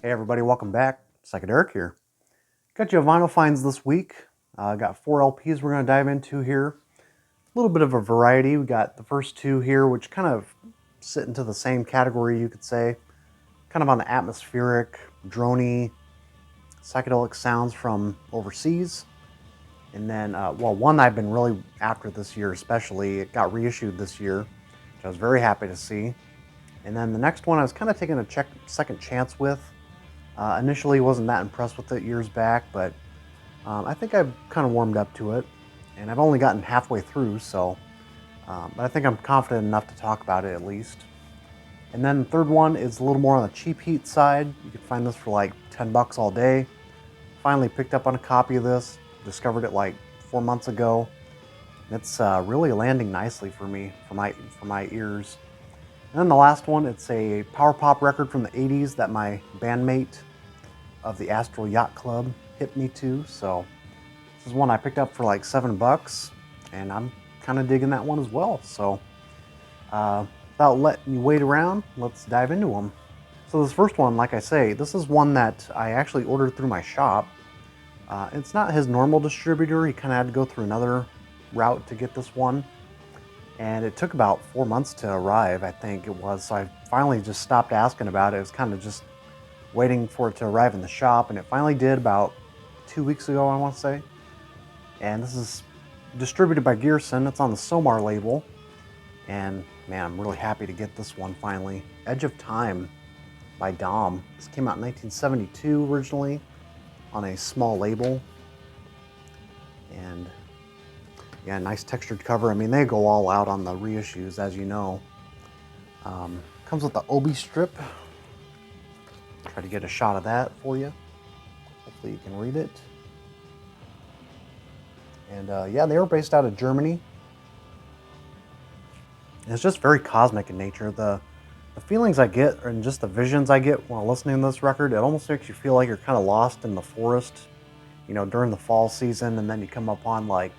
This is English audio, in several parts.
Hey everybody, welcome back. Psychedelic here. Got you a vinyl finds this week. Got 4 LPs we're going to dive into here. A little bit of a variety. We got the first 2 here, which kind of sit into the same category, you could say. Kind of on the atmospheric, droney, psychedelic sounds from overseas. And then, one I've been really after this year especially. It got reissued this year, which I was very happy to see. And then the next one I was kind of taking a second chance with. Initially wasn't that impressed with it years back, but I think I've kind of warmed up to it, and I've only gotten halfway through, so but I think I'm confident enough to talk about it at least. And then the third one is a little more on the cheap heat side. You can find this for like 10 bucks all day. Finally picked up on a copy of this, discovered it like 4 months ago. It's really landing nicely for me, for my ears. And then the last one, it's a power pop record from the 80s that my bandmate of the Astral Yacht Club hit me to. So this is one I picked up for like 7 bucks, and I'm kind of digging that one as well. So without letting you wait around, let's dive into them. So this first one, like I say, this is one that I actually ordered through my shop. It's not his normal distributor. He kind of had to go through another route to get this one. And it took about 4 months to arrive, I think it was. So I finally just stopped asking about it. It was kind of just waiting for it to arrive in the shop, and it finally did about 2 weeks ago, I want to say. And this is distributed by Gearson. It's on the Somar label. And man, I'm really happy to get this one finally. Edge of Time by Dom. This came out in 1972 originally on a small label. And yeah, nice textured cover. I mean, they go all out on the reissues, as you know. Comes with the Obi strip. Try to get a shot of that for you. Hopefully you can read it. And yeah, they were based out of Germany. And it's just very cosmic in nature. The feelings I get, and just the visions I get while listening to this record, it almost makes you feel like you're kind of lost in the forest, you know, during the fall season, and then you come upon like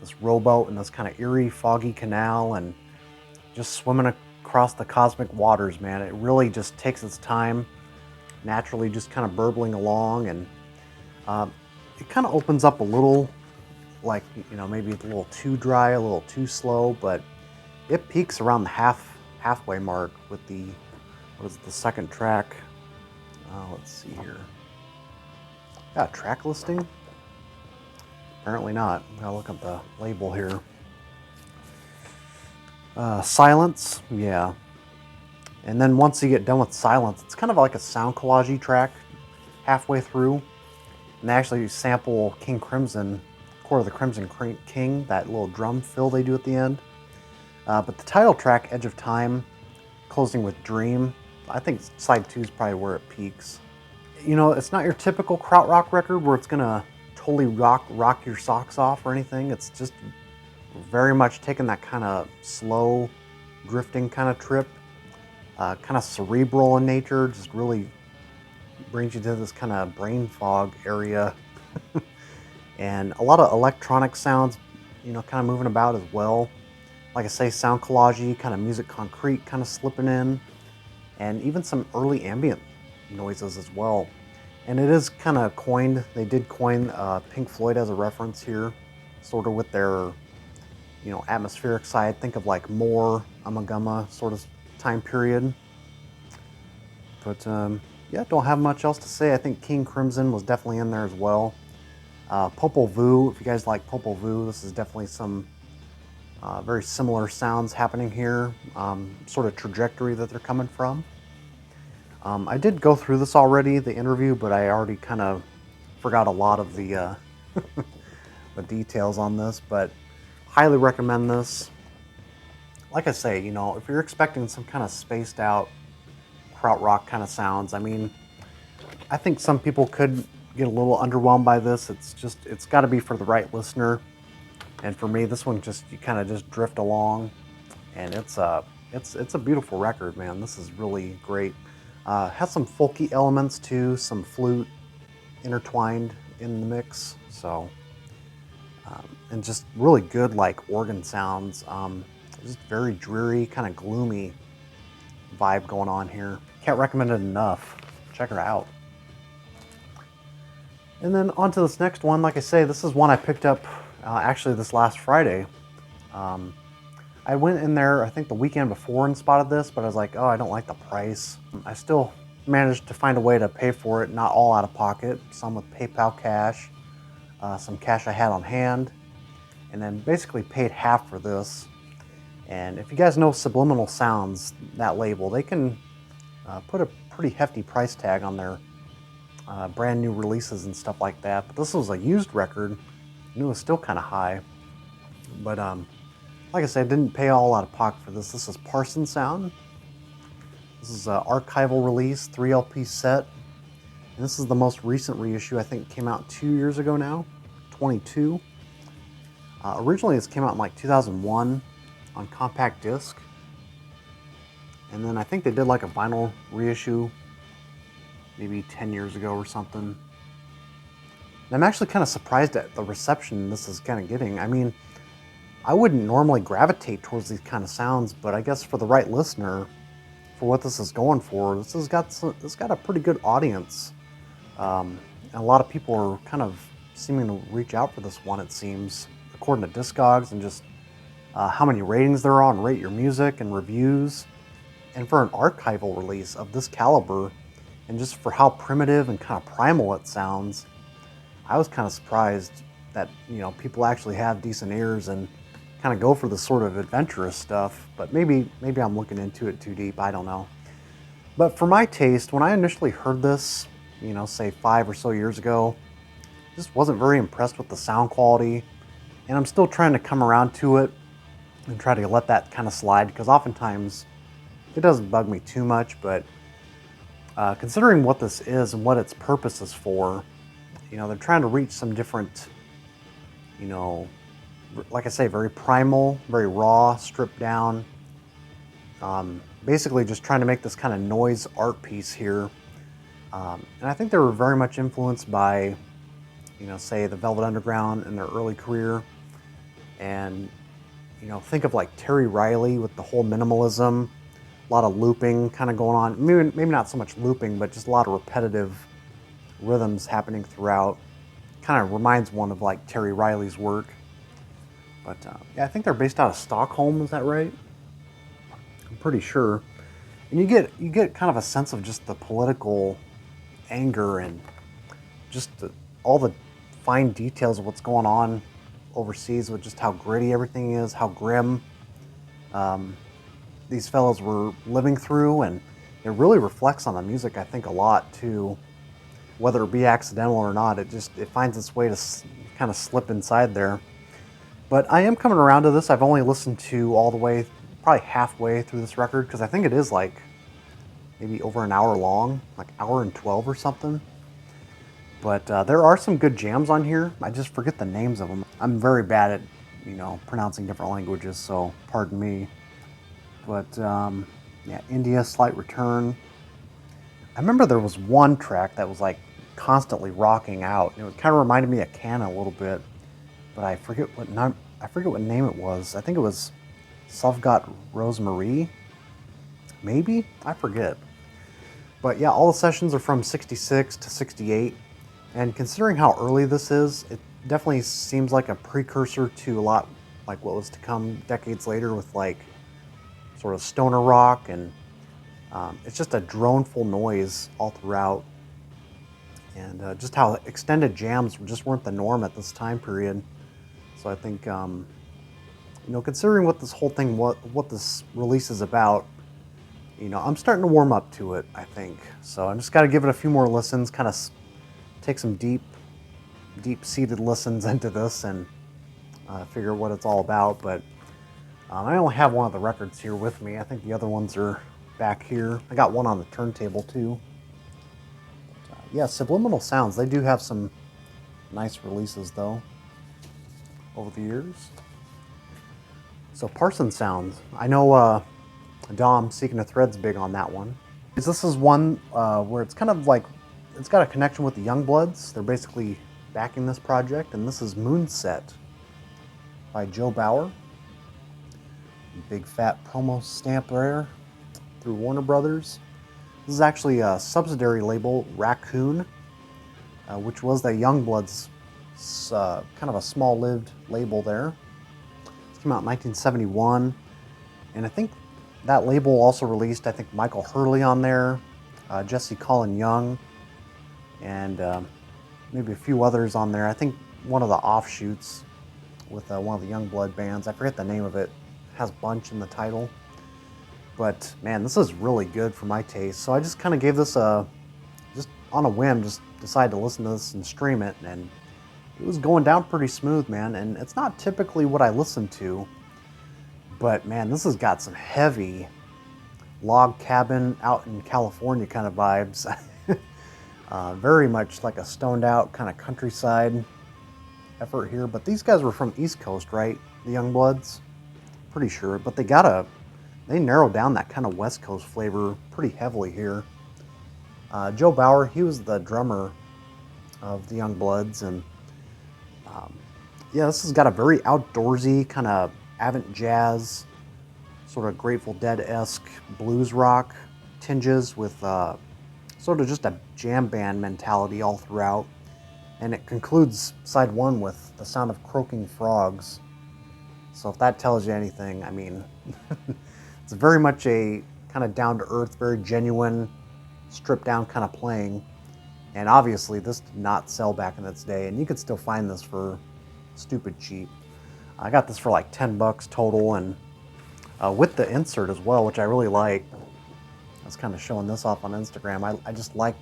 this rowboat in this kind of eerie, foggy canal, and just swimming across the cosmic waters, man. It really just takes its time, naturally just kind of burbling along, and it kind of opens up a little, like, you know, maybe a little too dry, a little too slow, but it peaks around the halfway mark with the, what is it, the second track? Let's see here. Got a track listing? Apparently not. I'll look up the label here. Silence, yeah. And then once you get done with Silence, it's kind of like a sound collage track halfway through. And they actually sample King Crimson, Court of the Crimson King, that little drum fill they do at the end. But the title track, Edge of Time, closing with Dream, I think side 2 is probably where it peaks. You know, it's not your typical krautrock record where it's gonna totally rock your socks off or anything. It's just very much taking that kind of slow, drifting kind of trip. Kind of cerebral in nature, just really brings you to this kind of brain fog area. And a lot of electronic sounds, you know, kind of moving about as well. Like I say, sound collage, kind of music concrete kind of slipping in, and even some early ambient noises as well. And it is kind of coined, they did coin Pink Floyd as a reference here, sort of with their, you know, atmospheric side. Think of like more Amagama sort of time period. But yeah, don't have much else to say. I think King Crimson was definitely in there as well. Popol Vuh, if you guys like Popol Vuh, this is definitely some very similar sounds happening here, sort of trajectory that they're coming from. I did go through this already, the interview, but I already kind of forgot a lot of the the details on this, but highly recommend this. Like I say, you know, if you're expecting some kind of spaced out krautrock kind of sounds, I mean, I think some people could get a little underwhelmed by this. It's got to be for the right listener. And for me, this one just, you kind of just drift along, and it's a beautiful record, man. This is really great. Has some folky elements too, some flute intertwined in the mix. So, and just really good like organ sounds. Just very dreary, kind of gloomy vibe going on here. Can't recommend it enough. check her out. And then on to this next one. Like I say, this is one I picked up actually this last Friday. I went in there, I think the weekend before, and spotted this, but I was like, oh, I don't like the price. I still managed to find a way to pay for it, not all out of pocket, some with PayPal cash, some cash I had on hand, and then basically paid half for this. And if you guys know Subliminal Sounds, that label, they can put a pretty hefty price tag on their brand new releases and stuff like that. But this was a used record, and it was still kind of high. But like I said, I didn't pay all out of pocket for this. This is Parsons Sound. This is an archival release, 3 LP set. And this is the most recent reissue. I think it came out 2 years ago now, 22. Originally, this came out in like 2001 on compact disc. And then I think they did like a vinyl reissue maybe 10 years ago or something. And I'm actually kind of surprised at the reception this is kind of getting. I mean, I wouldn't normally gravitate towards these kind of sounds, but I guess for the right listener, for what this is going for, this has got a pretty good audience. And a lot of people are kind of seeming to reach out for this one, it seems, according to Discogs and just how many ratings there are on Rate Your Music and reviews. And for an archival release of this caliber, and just for how primitive and kind of primal it sounds, I was kind of surprised that, you know, people actually have decent ears and kind of go for the sort of adventurous stuff. But maybe I'm looking into it too deep, I don't know. But for my taste, when I initially heard this, you know, say 5 or so years ago, just wasn't very impressed with the sound quality. And I'm still trying to come around to it and try to let that kind of slide, because oftentimes it doesn't bug me too much. But considering what this is and what its purpose is for, you know, they're trying to reach some different, you know, like I say, very primal, very raw, stripped down. Basically just trying to make this kind of noise art piece here. And I think they were very much influenced by, you know, say the Velvet Underground in their early career. And, you know, think of like Terry Riley with the whole minimalism, a lot of looping kind of going on. Maybe not so much looping, but just a lot of repetitive rhythms happening throughout. Kind of reminds one of like Terry Riley's work. But yeah, I think they're based out of Stockholm, is that right? I'm pretty sure. And you get kind of a sense of just the political anger and just all the fine details of what's going on overseas, with just how gritty everything is, how grim these fellows were living through. And it really reflects on the music, I think, a lot too. Whether it be accidental or not, it finds its way to kind of slip inside there. But I am coming around to this. I've only listened to all the way, probably halfway through this record, because I think it is like maybe over an hour long, like hour and 12 or something. But there are some good jams on here. I just forget the names of them. I'm very bad at, you know, pronouncing different languages, so pardon me. But yeah, India, Slight Return. I remember there was one track that was like constantly rocking out. It kind of reminded me of Canna a little bit, but I forget what name it was. I think it was Sovgot Rosemary, maybe? I forget. But yeah, all the sessions are from 66 to 68. And considering how early this is, it definitely seems like a precursor to a lot like what was to come decades later with like sort of stoner rock. And it's just a droneful noise all throughout. And just how extended jams just weren't the norm at this time period. So I think, you know, considering what this whole thing, what this release is about, you know, I'm starting to warm up to it, I think. So I just got to give it a few more listens, kind of take some deep-seated listens into this and figure what it's all about. But I only have one of the records here with me. I think the other ones are back here. I got one on the turntable too. But, yeah, Subliminal Sounds, they do have some nice releases though over the years. So Parsons Sound, I know Dom, Seeking a Thread's big on that one. This is one where it's kind of like, it's got a connection with the Youngbloods. They're basically backing this project, and this is Moonset by Joe Bauer. Big fat promo stamp there through Warner Brothers. This is actually a subsidiary label, Raccoon, which was the Youngbloods, kind of a small-lived label there. It came out in 1971, and I think that label also released, I think, Michael Hurley on there, Jesse Colin Young, and maybe a few others on there. I think one of the offshoots with one of the Youngblood bands, I forget the name of it, has Bunch in the title. But man, this is really good for my taste. So I just kind of gave this just on a whim, just decided to listen to this and stream it, and it was going down pretty smooth, man. And it's not typically what I listen to, but man, this has got some heavy log cabin out in California kind of vibes. Very much like a stoned out kind of countryside effort here. But these guys were from East Coast, right? The Youngbloods, pretty sure. But they narrowed down that kind of West Coast flavor pretty heavily here. Joe Bauer, he was the drummer of the Youngbloods, and yeah, this has got a very outdoorsy kind of avant jazz, sort of Grateful Dead-esque blues rock tinges with sort of just a jam band mentality all throughout. And it concludes side one with the sound of croaking frogs. So if that tells you anything, I mean, it's very much a kind of down-to-earth, very genuine, stripped-down kind of playing. And obviously, this did not sell back in its day, and you could still find this for stupid cheap. I got this for like 10 bucks total, and with the insert as well, which I really like. I was kind of showing this off on Instagram. I just like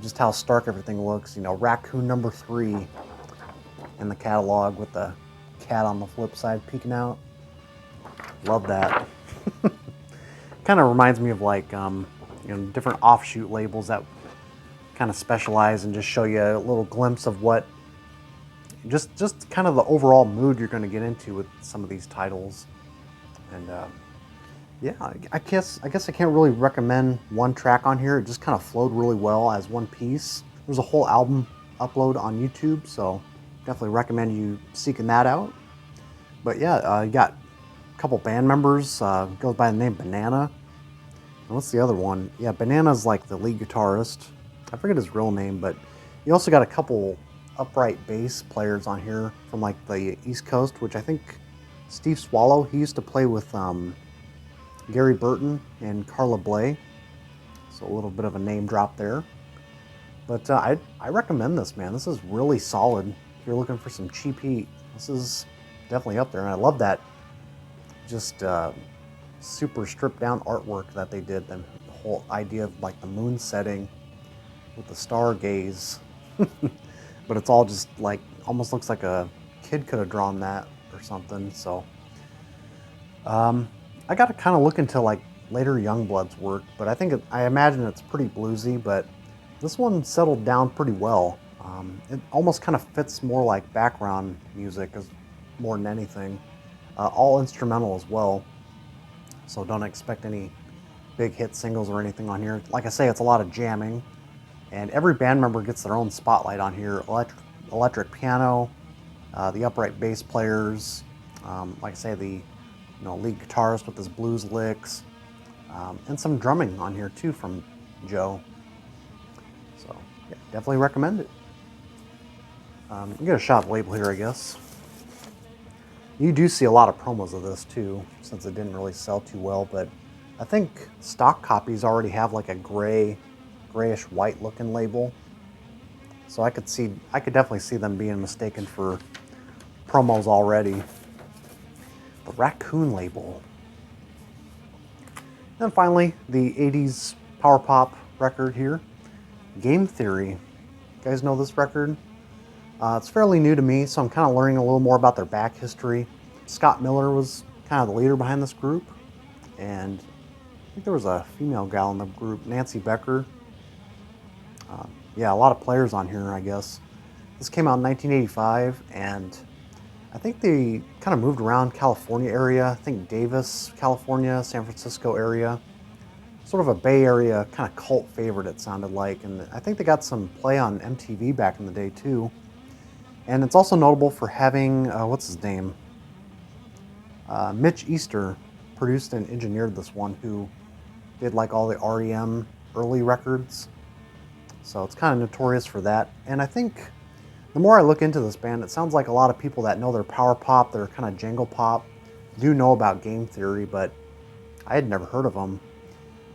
just how stark everything looks. You know, Raccoon number 3 in the catalog with the cat on the flip side peeking out. Love that. Kind of reminds me of like you know, different offshoot labels that kind of specialize and just show you a little glimpse of what just kind of the overall mood you're going to get into with some of these titles. And yeah, I guess I can't really recommend one track on here. It just kind of flowed really well as one piece. There's a whole album upload on YouTube, so definitely recommend you seeking that out. But yeah, you got a couple band members. Goes by the name Banana. And what's the other one? Yeah, Banana's like the lead guitarist. I forget his real name, but you also got a couple upright bass players on here from like the East Coast, which I think Steve Swallow, he used to play with Gary Burton and Carla Bley. So a little bit of a name drop there. But I recommend this, man. This is really solid. If you're looking for some cheap heat, this is definitely up there. And I love that just super stripped down artwork that they did. The whole idea of like the moon setting with the stargaze. But it's all just like, almost looks like a kid could have drawn that or something. So I got to kind of look into like later Youngbloods work, but I imagine it's pretty bluesy, but this one settled down pretty well. It almost kind of fits more like background music more than anything. All instrumental as well, so don't expect any big hit singles or anything on here. Like I say, it's a lot of jamming, and every band member gets their own spotlight on here. Electric piano, the upright bass players, like I say, the lead guitarist with his blues licks, and some drumming on here too from Joe. So yeah, definitely recommend it. You get a shot label here, I guess. You do see a lot of promos of this too, since it didn't really sell too well, but I think stock copies already have like a grayish white looking label. So I could definitely see them being mistaken for promos already. The Raccoon label. And finally, the 80s power pop record here, Game Theory. You guys know this record? It's fairly new to me, so I'm kind of learning a little more about their back history. Scott Miller was kind of the leader behind this group, and I think there was a female gal in the group, Nancy Becker. Yeah, a lot of players on here, I guess. This came out in 1985, and I think they kind of moved around California area. I think Davis, California, San Francisco area. Sort of a Bay Area kind of cult favorite, it sounded like. And I think they got some play on MTV back in the day, too. And it's also notable for having, what's his name? Mitch Easter produced and engineered this one, who did like all the REM early records. So it's kind of notorious for that. And I think the more I look into this band, it sounds like a lot of people that know their power pop, their kind of jangle pop, do know about Game Theory, but I had never heard of them.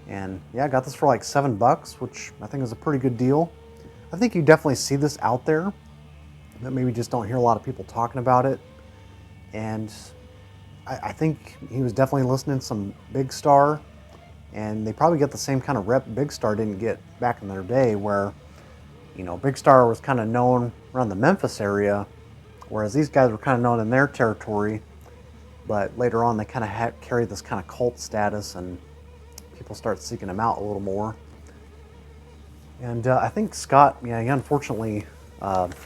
And yeah, I got this for like $7, which I think is a pretty good deal. I think you definitely see this out there, but maybe just don't hear a lot of people talking about it. And I think he was definitely listening to some Big Star, and they probably get the same kind of rep Big Star didn't get back in their day, where, you know, Big Star was kind of known around the Memphis area, whereas these guys were kind of known in their territory, but later on they kind of carried this kind of cult status, and people start seeking them out a little more. And I think Scott, yeah, he unfortunately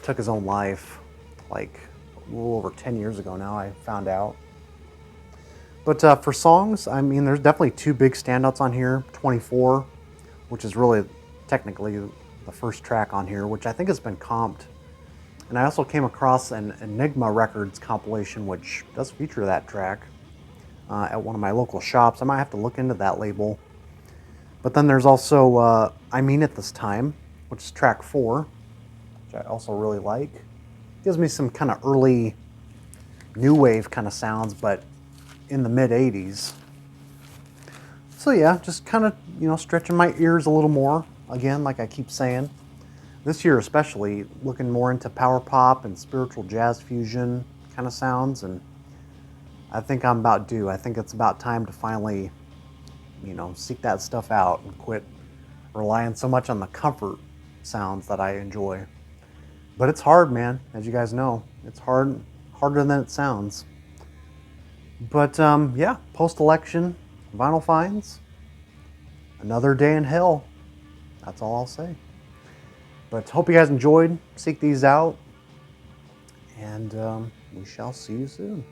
took his own life like a little over 10 years ago now, I found out. But for songs, I mean, there's definitely two big standouts on here. 24, which is really technically the first track on here, which I think has been comped. And I also came across an Enigma Records compilation, which does feature that track at one of my local shops. I might have to look into that label. But then there's also I Mean It This Time, which is track 4, which I also really like. Gives me some kind of early new wave kind of sounds, but in the mid 80s. So yeah, just kind of, you know, stretching my ears a little more. Again, like I keep saying, this year especially, looking more into power pop and spiritual jazz fusion kind of sounds, and I think I'm about due. I think it's about time to finally, you know, seek that stuff out and quit relying so much on the comfort sounds that I enjoy. But it's hard, man, as you guys know. It's harder than it sounds. But yeah, post-election vinyl finds, another day in hell. That's all I'll say. But hope you guys enjoyed. Seek these out, and we shall see you soon.